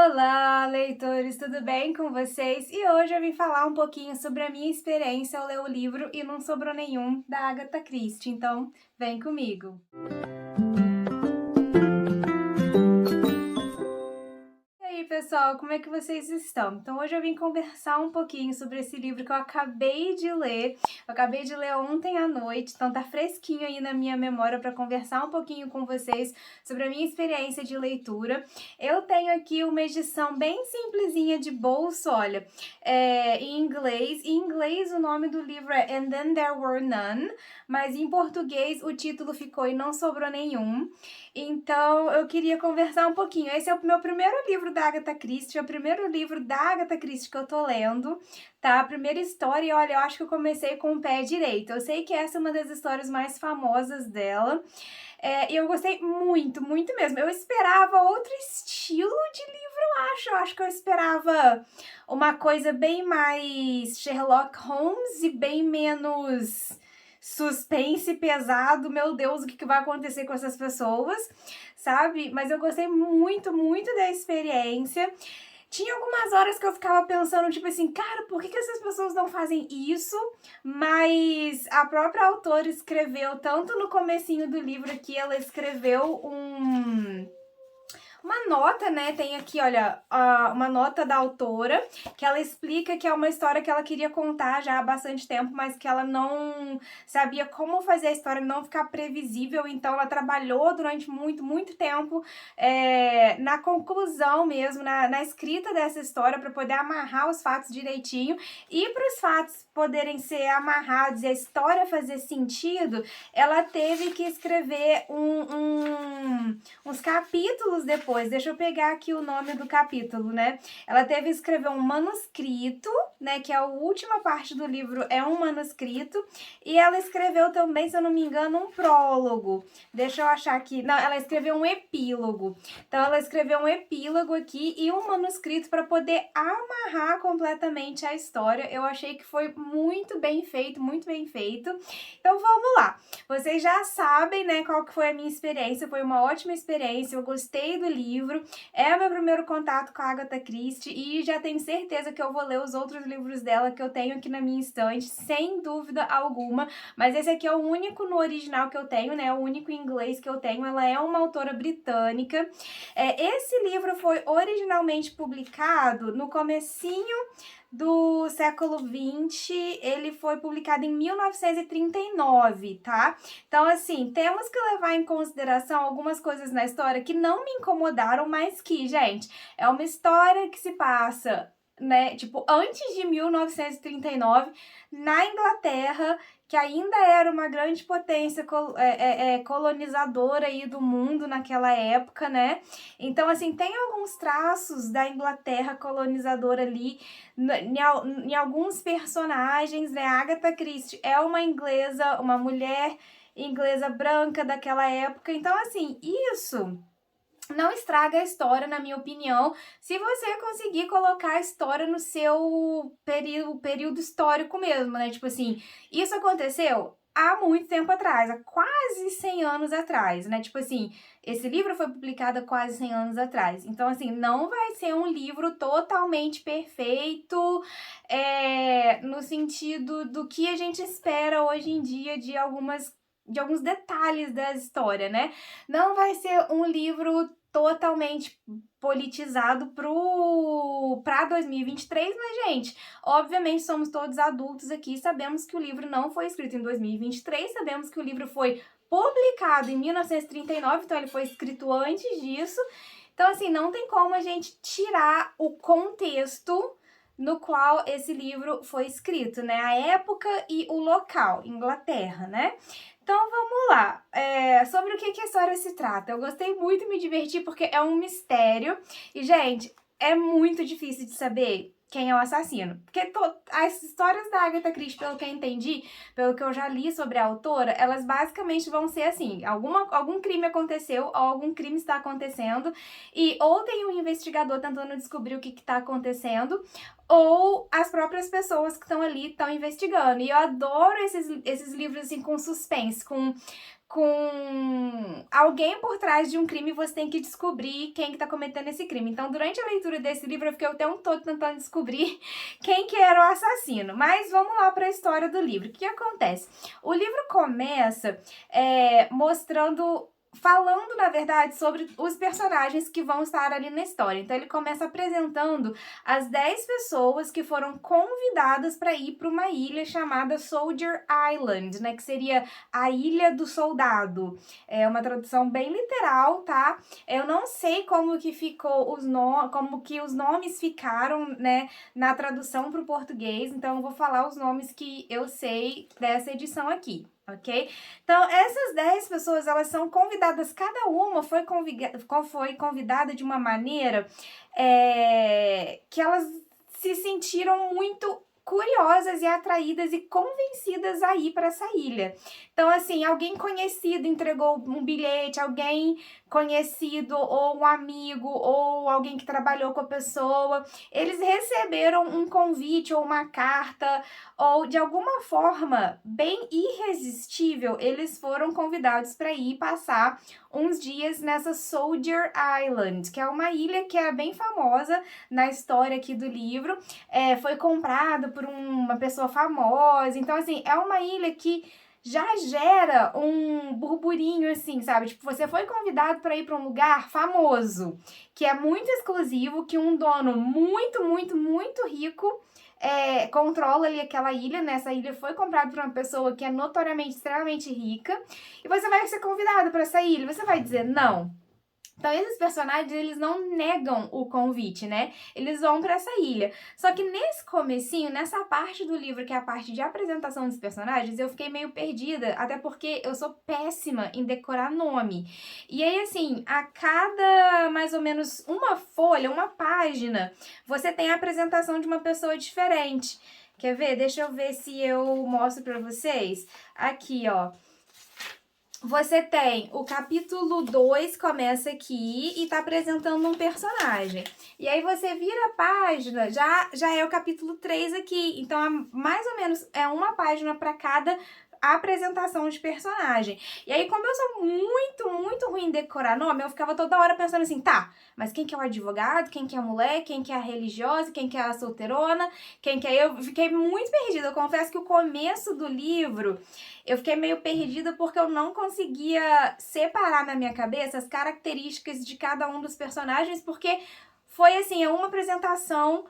Olá, leitores, tudo bem com vocês? E hoje eu vim falar um pouquinho sobre a minha experiência ao ler o livro E Não Sobrou Nenhum, da Agatha Christie, então vem comigo! E aí, pessoal, como é que vocês estão? Então hoje eu vim conversar um pouquinho sobre esse livro que eu acabei de ler. Eu acabei de ler ontem à noite, então tá fresquinho aí na minha memória para conversar um pouquinho com vocês sobre a minha experiência de leitura. Eu tenho aqui uma edição bem simplesinha de bolso, olha, em inglês. Em inglês o nome do livro é And Then There Were None, mas em português o título ficou E Não Sobrou Nenhum. Então eu queria conversar um pouquinho. Esse é o meu primeiro livro da Agatha Christie, é o primeiro livro da Agatha Christie que eu tô lendo, tá? A primeira história, e olha, eu acho que eu comecei com o pé direito. Eu sei que essa é uma das histórias mais famosas dela, e eu gostei muito, muito mesmo. Eu esperava outro estilo de livro, eu acho que eu esperava uma coisa bem mais Sherlock Holmes e bem menos suspense pesado, meu Deus, o que vai acontecer com essas pessoas, sabe? Mas eu gostei muito, muito da experiência. Tinha algumas horas que eu ficava pensando, tipo assim, cara, por que essas pessoas não fazem isso? Mas a própria autora escreveu, tanto no comecinho do livro aqui, ela escreveu uma nota, né, tem aqui, olha, uma nota da autora, que ela explica que é uma história que ela queria contar já há bastante tempo, mas que ela não sabia como fazer a história não ficar previsível, então ela trabalhou durante muito, muito tempo na conclusão mesmo, na escrita dessa história, para poder amarrar os fatos direitinho, e para os fatos poderem ser amarrados e a história fazer sentido, ela teve que escrever uns capítulos depois. Deixa eu pegar aqui o nome do capítulo, né? Ela teve que escrever um manuscrito, né? Que é a última parte do livro, é um manuscrito. E ela escreveu também, se eu não me engano, um prólogo. Deixa eu achar aqui. Não, ela escreveu um epílogo. Então, ela escreveu um epílogo aqui e um manuscrito para poder amarrar completamente a história. Eu achei que foi muito bem feito, muito bem feito. Então, vamos lá. Vocês já sabem, né, qual que foi a minha experiência. Foi uma ótima experiência. Eu gostei do livro, é o meu primeiro contato com a Agatha Christie e já tenho certeza que eu vou ler os outros livros dela que eu tenho aqui na minha estante, sem dúvida alguma, mas esse aqui é o único no original que eu tenho, né, o único em inglês que eu tenho. Ela é uma autora britânica. Esse livro foi originalmente publicado no comecinho do século XX, ele foi publicado em 1939, tá? Então, assim, temos que levar em consideração algumas coisas na história que não me incomodaram, mas que, gente, é uma história que se passa, né, tipo, antes de 1939, na Inglaterra, que ainda era uma grande potência colonizadora aí do mundo naquela época, né? Então, assim, tem alguns traços da Inglaterra colonizadora ali, em alguns personagens, né? A Agatha Christie é uma inglesa, uma mulher inglesa branca daquela época, então, assim, isso não estraga a história, na minha opinião, se você conseguir colocar a história no seu período histórico mesmo, né? Tipo assim, isso aconteceu há muito tempo atrás, há quase 100 anos atrás, né? Tipo assim, esse livro foi publicado há quase 100 anos atrás. Então, assim, não vai ser um livro totalmente perfeito, no sentido do que a gente espera hoje em dia de alguns detalhes da história, né? Não vai ser um livro totalmente politizado para 2023, mas, gente, obviamente somos todos adultos aqui, sabemos que o livro não foi escrito em 2023, sabemos que o livro foi publicado em 1939, então ele foi escrito antes disso. Então, assim, não tem como a gente tirar o contexto no qual esse livro foi escrito, né? A época e o local, Inglaterra, né? Então, vamos lá. Sobre o que a história se trata. Eu gostei muito e me diverti porque é um mistério. E, gente, é muito difícil de saber quem é o assassino. Porque as histórias da Agatha Christie, pelo que eu entendi, pelo que eu já li sobre a autora, elas basicamente vão ser assim, algum crime aconteceu, ou algum crime está acontecendo, e ou tem um investigador tentando descobrir o que está acontecendo, ou as próprias pessoas que estão ali estão investigando. E eu adoro esses livros assim com suspense, com alguém por trás de um crime, você tem que descobrir quem que tá cometendo esse crime. Então, durante a leitura desse livro, eu fiquei o tempo todo tentando descobrir quem que era o assassino. Mas vamos lá para a história do livro. O que acontece? O livro começa falando, na verdade, sobre os personagens que vão estar ali na história. Então, ele começa apresentando as 10 pessoas que foram convidadas para ir para uma ilha chamada Soldier Island, né? Que seria a Ilha do Soldado. É uma tradução bem literal, tá? Eu não sei como que ficou como que os nomes ficaram, né, na tradução para o português. Então, eu vou falar os nomes que eu sei dessa edição aqui. Ok? Então, essas 10 pessoas, elas são convidadas, cada uma foi convidada de uma maneira que elas se sentiram muito curiosas e atraídas e convencidas a ir para essa ilha. Então, assim, alguém conhecido entregou um bilhete, alguém conhecido ou um amigo ou alguém que trabalhou com a pessoa, eles receberam um convite ou uma carta ou de alguma forma bem irresistível, eles foram convidados para ir passar uns dias nessa Soldier Island, que é uma ilha que é bem famosa na história aqui do livro, foi comprada por uma pessoa famosa, então assim, é uma ilha que já gera um burburinho assim, sabe? Tipo, você foi convidado para ir para um lugar famoso, que é muito exclusivo, que um dono muito, muito, muito rico controla ali aquela ilha, né? Essa ilha foi comprada por uma pessoa que é notoriamente extremamente rica, e você vai ser convidado para essa ilha, você vai dizer não? Então, esses personagens, eles não negam o convite, né? Eles vão para essa ilha. Só que nesse comecinho, nessa parte do livro, que é a parte de apresentação dos personagens, eu fiquei meio perdida, até porque eu sou péssima em decorar nome. E aí, assim, a cada mais ou menos uma folha, uma página, você tem a apresentação de uma pessoa diferente. Quer ver? Deixa eu ver se eu mostro para vocês. Aqui, ó. Você tem o capítulo 2, começa aqui e tá apresentando um personagem. E aí você vira a página, já é o capítulo 3 aqui. Então, mais ou menos, é uma página para cada apresentação de personagem. E aí, como eu sou muito, muito ruim em decorar nome, eu ficava toda hora pensando assim, tá, mas quem que é o advogado, quem que é a mulher, quem que é a religiosa, quem que é a solteirona, quem que é... Eu fiquei muito perdida. Eu confesso que o começo do livro, eu fiquei meio perdida porque eu não conseguia separar na minha cabeça as características de cada um dos personagens, porque foi assim, uma apresentação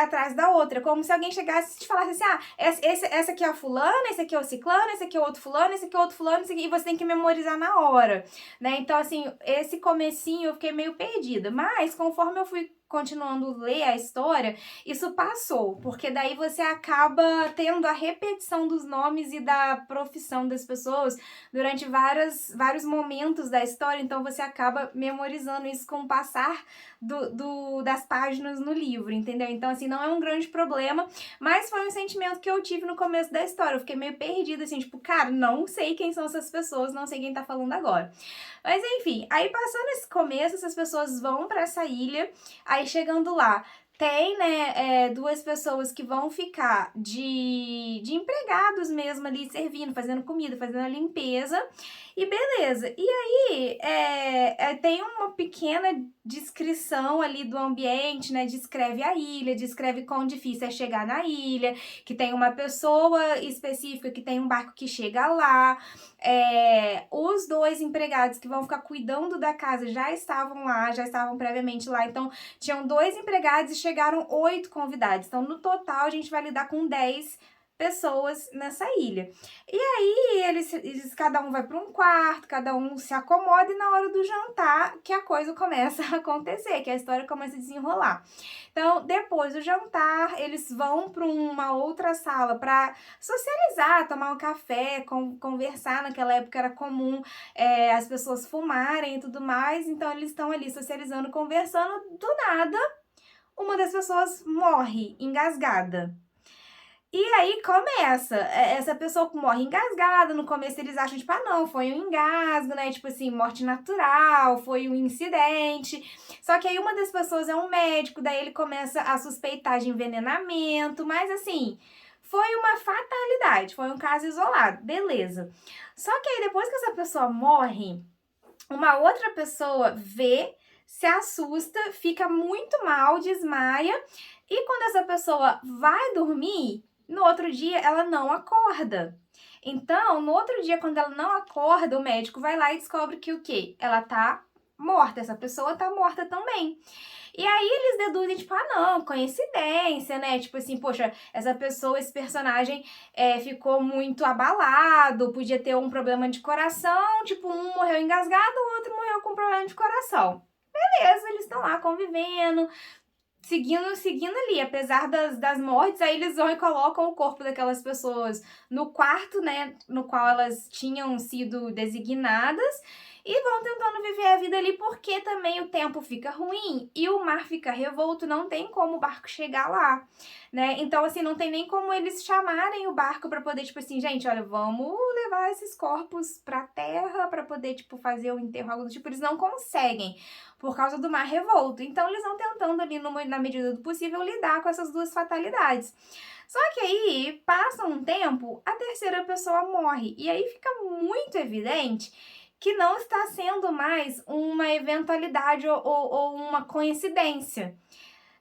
atrás da outra, como se alguém chegasse e te falasse assim, essa aqui é a fulana, esse aqui é o ciclano, esse aqui é o outro fulano, esse aqui é o outro fulano, e você tem que memorizar na hora, né? Então, assim, esse comecinho eu fiquei meio perdida, mas conforme eu fui continuando a ler a história, isso passou, porque daí você acaba tendo a repetição dos nomes e da profissão das pessoas durante vários momentos da história, então você acaba memorizando isso com o passar das páginas no livro, entendeu? Então, assim, não é um grande problema, mas foi um sentimento que eu tive no começo da história, eu fiquei meio perdida, assim, tipo, cara, não sei quem são essas pessoas, não sei quem tá falando agora. Mas, enfim, aí passando esse começo, essas pessoas vão pra essa ilha, aí chegando lá, tem, né, duas pessoas que vão ficar de empregados mesmo ali, servindo, fazendo comida, fazendo a limpeza, e beleza. E aí, tem uma pequena descrição ali do ambiente, né, descreve a ilha, descreve quão difícil é chegar na ilha, que tem uma pessoa específica, que tem um barco que chega lá, os dois empregados que vão ficar cuidando da casa já estavam lá, já estavam previamente lá, então tinham 2 empregados e chegaram 8 convidados. Então, no total, a gente vai lidar com 10 pessoas nessa ilha. E aí, eles cada um vai para um quarto, cada um se acomoda e na hora do jantar que a coisa começa a acontecer, que a história começa a desenrolar. Então, depois do jantar, eles vão para uma outra sala para socializar, tomar um café, conversar. Naquela época era comum as pessoas fumarem e tudo mais, então eles estão ali socializando, conversando. Do nada, uma das pessoas morre engasgada. E aí começa, essa pessoa morre engasgada, no começo eles acham, tipo, não, foi um engasgo, né, tipo assim, morte natural, foi um incidente, só que aí uma das pessoas é um médico, daí ele começa a suspeitar de envenenamento, mas assim, Foi uma fatalidade, foi um caso isolado, beleza. Só que aí depois que essa pessoa morre, uma outra pessoa vê, se assusta, fica muito mal, desmaia, e quando essa pessoa vai dormir, no outro dia ela não acorda. Então, no outro dia, quando ela não acorda, o médico vai lá e descobre que o quê? Ela tá morta, essa pessoa tá morta também. E aí eles deduzem, tipo, ah, não, coincidência, né? Tipo assim, poxa, essa pessoa, esse personagem ficou muito abalado, podia ter um problema de coração, tipo, um morreu engasgado, o outro morreu com problema de coração. Beleza, eles estão lá convivendo, seguindo ali, apesar das mortes, aí eles vão e colocam o corpo daquelas pessoas no quarto, né, no qual elas tinham sido designadas, e vão tentando viver a vida ali, porque também o tempo fica ruim e o mar fica revolto, não tem como o barco chegar lá, né? Então, assim, não tem nem como eles chamarem o barco pra poder, tipo assim, gente, olha, vamos levar esses corpos pra terra pra poder, tipo, fazer o enterro, algo do tipo, eles não conseguem por causa do mar revolto. Então, eles vão tentando ali, na medida do possível, lidar com essas duas fatalidades. Só que aí, passa um tempo, a terceira pessoa morre. E aí fica muito evidente que não está sendo mais uma eventualidade ou uma coincidência.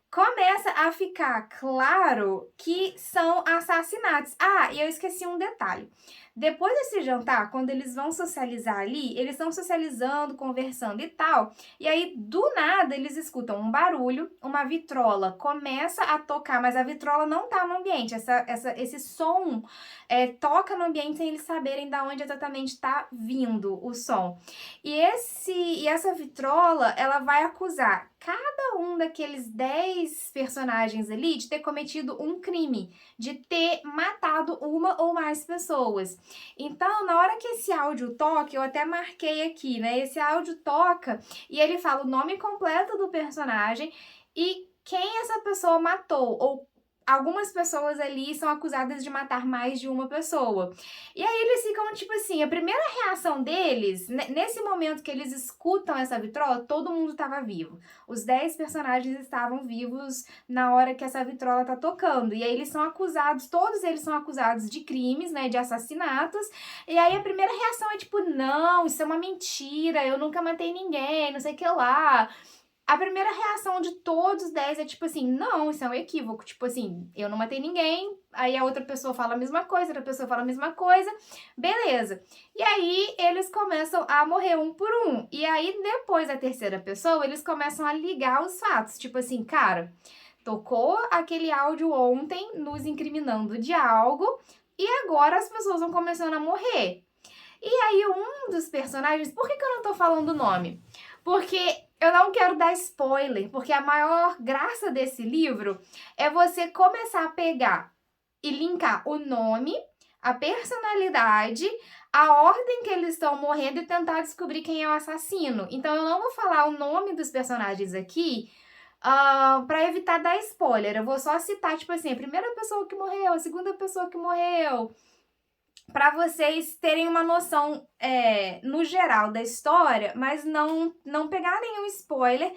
Começa a ficar claro que são assassinatos. Ah, e eu esqueci um detalhe. Depois desse jantar, quando eles vão socializar ali, eles estão socializando, conversando e tal. E aí, do nada, eles escutam um barulho, uma vitrola começa a tocar, mas a vitrola não tá no ambiente. Esse som toca no ambiente sem eles saberem de onde exatamente tá vindo o som. E essa vitrola, ela vai acusar cada um daqueles 10 personagens ali de ter cometido um crime, de ter matado uma ou mais pessoas. Então, na hora que esse áudio toca, eu até marquei aqui, né? Esse áudio toca e ele fala o nome completo do personagem e quem essa pessoa matou, ou algumas pessoas ali são acusadas de matar mais de uma pessoa. E aí eles ficam, tipo assim, a primeira reação deles, nesse momento que eles escutam essa vitrola, todo mundo estava vivo. Os 10 personagens estavam vivos na hora que essa vitrola tá tocando. E aí eles são acusados, todos eles são acusados de crimes, né, de assassinatos. E aí a primeira reação é tipo, não, isso é uma mentira, eu nunca matei ninguém, não sei o que lá. A primeira reação de todos os 10 é tipo assim, não, isso é um equívoco, tipo assim, eu não matei ninguém, aí a outra pessoa fala a mesma coisa, outra pessoa fala a mesma coisa, beleza. E aí eles começam a morrer um por um, e aí depois da terceira pessoa, eles começam a ligar os fatos, tipo assim, cara, tocou aquele áudio ontem nos incriminando de algo, e agora as pessoas vão começando a morrer. E aí um dos personagens, por que eu não tô falando o nome? Porque eu não quero dar spoiler, porque a maior graça desse livro é você começar a pegar e linkar o nome, a personalidade, a ordem que eles estão morrendo e tentar descobrir quem é o assassino. Então eu não vou falar o nome dos personagens aqui, para evitar dar spoiler. Eu vou só citar, tipo assim, a primeira pessoa que morreu, a segunda pessoa que morreu, para vocês terem uma noção no geral da história, mas não pegar nenhum spoiler,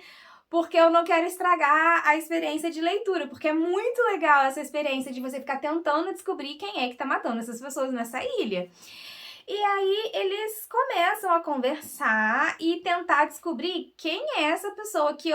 porque eu não quero estragar a experiência de leitura, porque é muito legal essa experiência de você ficar tentando descobrir quem é que tá matando essas pessoas nessa ilha. E aí eles começam a conversar e tentar descobrir quem é essa pessoa que,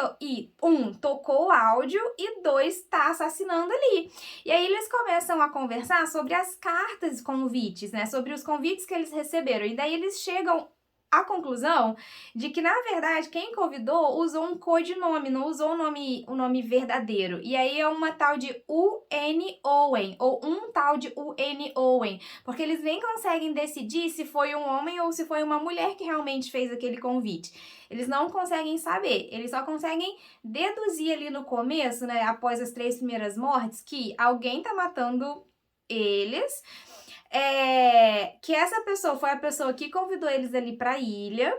tocou o áudio e 2, tá assassinando ali. E aí eles começam a conversar sobre as cartas convites, né? Sobre os convites que eles receberam. E daí eles chegam à conclusão de que, na verdade, quem convidou usou um codinome, não usou o nome verdadeiro. E aí é uma tal de U.N. Owen, ou um tal de U.N. Owen, porque eles nem conseguem decidir se foi um homem ou se foi uma mulher que realmente fez aquele convite. Eles não conseguem saber, eles só conseguem deduzir ali no começo, né, após as 3 primeiras mortes, que alguém tá matando eles, que essa pessoa foi a pessoa que convidou eles ali pra ilha,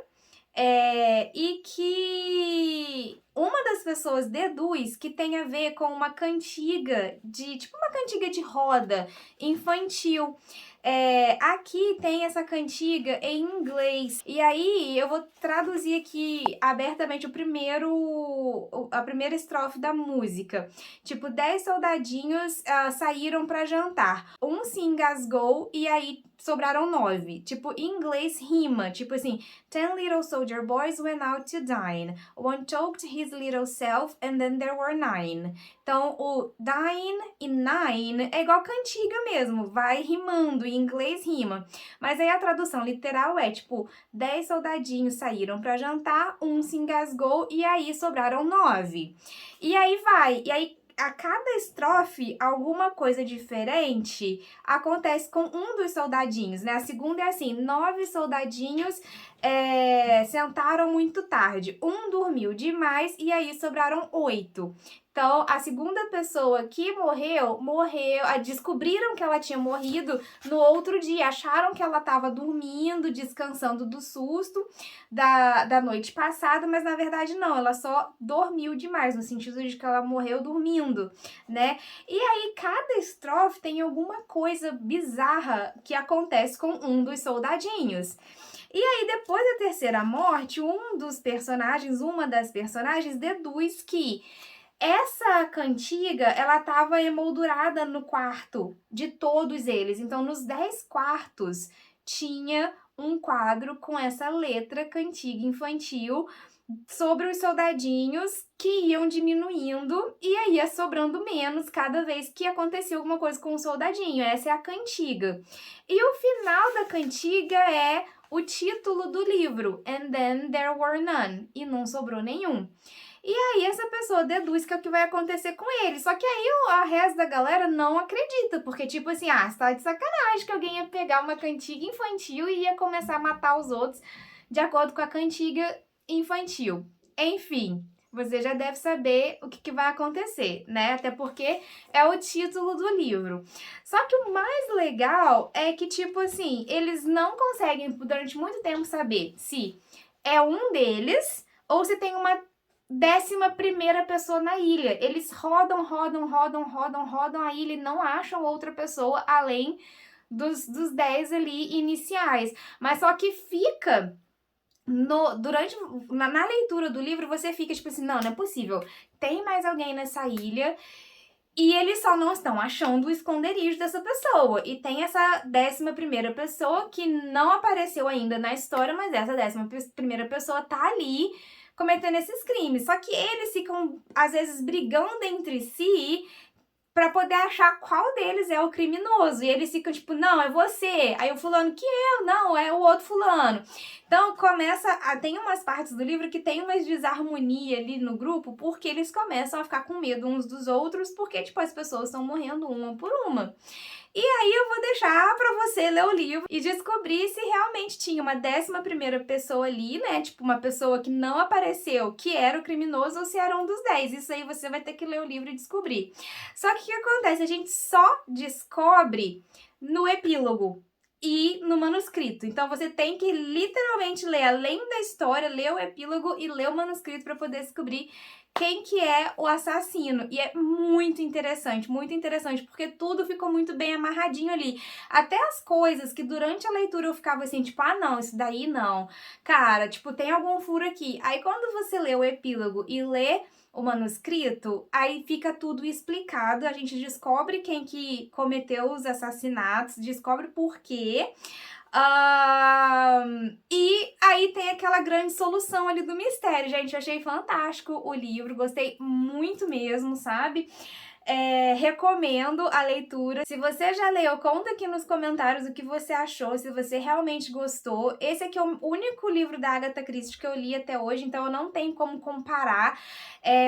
e que uma das pessoas deduz que tem a ver com uma cantiga tipo uma cantiga de roda infantil. Aqui tem essa cantiga em inglês. E aí eu vou traduzir aqui abertamente a primeira estrofe da música. Tipo, 10 soldadinhos saíram pra jantar. Um se engasgou e aí sobraram 9. Tipo, em inglês rima. Tipo assim, 10 little soldier boys went out to dine. One choked his little self and then there were 9. Então, o dine e nine é igual cantiga mesmo, vai rimando, em inglês rima. Mas aí a tradução literal é tipo, 10 soldadinhos saíram para jantar, um se engasgou e aí sobraram 9. E aí vai, e aí a cada estrofe, alguma coisa diferente acontece com um dos soldadinhos, né? A segunda é assim, 9 soldadinhos sentaram muito tarde. Um dormiu demais e aí sobraram 8. Então, a segunda pessoa que morreu, descobriram que ela tinha morrido no outro dia, acharam que ela estava dormindo, descansando do susto da noite passada, mas na verdade não, ela só dormiu demais, no sentido de que ela morreu dormindo, né? E aí, cada estrofe tem alguma coisa bizarra que acontece com um dos soldadinhos. E aí, depois da terceira morte, uma das personagens deduz que essa cantiga, ela estava emoldurada no quarto de todos eles. Então, nos 10 quartos, tinha um quadro com essa letra cantiga infantil sobre os soldadinhos que iam diminuindo e aí ia sobrando menos cada vez que acontecia alguma coisa com o soldadinho. Essa é a cantiga. E o final da cantiga é o título do livro, And Then There Were None, e não sobrou nenhum. E aí essa pessoa deduz que é o que vai acontecer com ele. Só que aí a resto da galera não acredita, porque tipo assim, você tá de sacanagem que alguém ia pegar uma cantiga infantil e ia começar a matar os outros de acordo com a cantiga infantil. Enfim, você já deve saber o que vai acontecer, né? Até porque é o título do livro. Só que o mais legal é que, tipo assim, eles não conseguem durante muito tempo saber se é um deles ou se tem uma 11ª pessoa na ilha. Eles rodam a ilha e não acham outra pessoa além dos 10 ali iniciais. Mas só que fica na leitura do livro, você fica tipo assim, não é possível. Tem mais alguém nessa ilha e eles só não estão achando o esconderijo dessa pessoa. E tem essa 11ª pessoa que não apareceu ainda na história, mas essa 11ª pessoa tá ali cometendo esses crimes. Só que eles ficam, às vezes, brigando entre si pra poder achar qual deles é o criminoso. E eles ficam tipo, não, é você. Aí o fulano, que eu? Não, é o outro fulano. Então tem umas partes do livro que tem uma desarmonia ali no grupo, porque eles começam a ficar com medo uns dos outros, porque tipo, as pessoas estão morrendo uma por uma. E aí eu vou deixar pra você ler o livro e descobrir se realmente tinha uma 11ª pessoa ali, né? Tipo, uma pessoa que não apareceu, que era o criminoso, ou se era um dos 10. Isso aí você vai ter que ler o livro e descobrir. Só que o que acontece? A gente só descobre no epílogo e no manuscrito. Então você tem que literalmente ler, além da história, ler o epílogo e ler o manuscrito para poder descobrir quem que é o assassino. E é muito interessante, porque tudo ficou muito bem amarradinho ali. Até as coisas que durante a leitura eu ficava assim, tipo, não, isso daí não. Cara, tipo, tem algum furo aqui. Aí quando você lê o epílogo e lê o manuscrito, aí fica tudo explicado, a gente descobre quem que cometeu os assassinatos, descobre por quê. E aí tem aquela grande solução ali do mistério. Gente, eu achei fantástico o livro, gostei muito mesmo, sabe? Recomendo a leitura. Se você já leu, conta aqui nos comentários o que você achou, se você realmente gostou. Esse aqui é o único livro da Agatha Christie que eu li até hoje, então eu não tenho como comparar.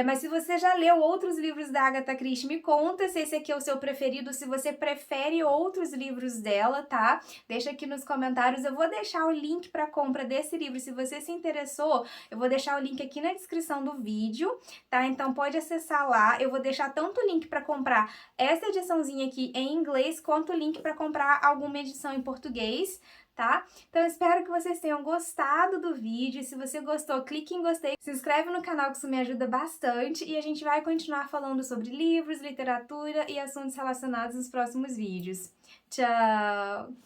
Mas se você já leu outros livros da Agatha Christie, me conta se esse aqui é o seu preferido, se você prefere outros livros dela, tá? Deixa aqui nos comentários. Eu vou deixar o link para compra desse livro. Se você se interessou, eu vou deixar o link aqui na descrição do vídeo, tá? Então pode acessar lá. Eu vou deixar tanto o link para comprar essa ediçãozinha aqui em inglês, quanto o link para comprar alguma edição em português, tá? Então, espero que vocês tenham gostado do vídeo. Se você gostou, clique em gostei, se inscreve no canal que isso me ajuda bastante e a gente vai continuar falando sobre livros, literatura e assuntos relacionados nos próximos vídeos. Tchau!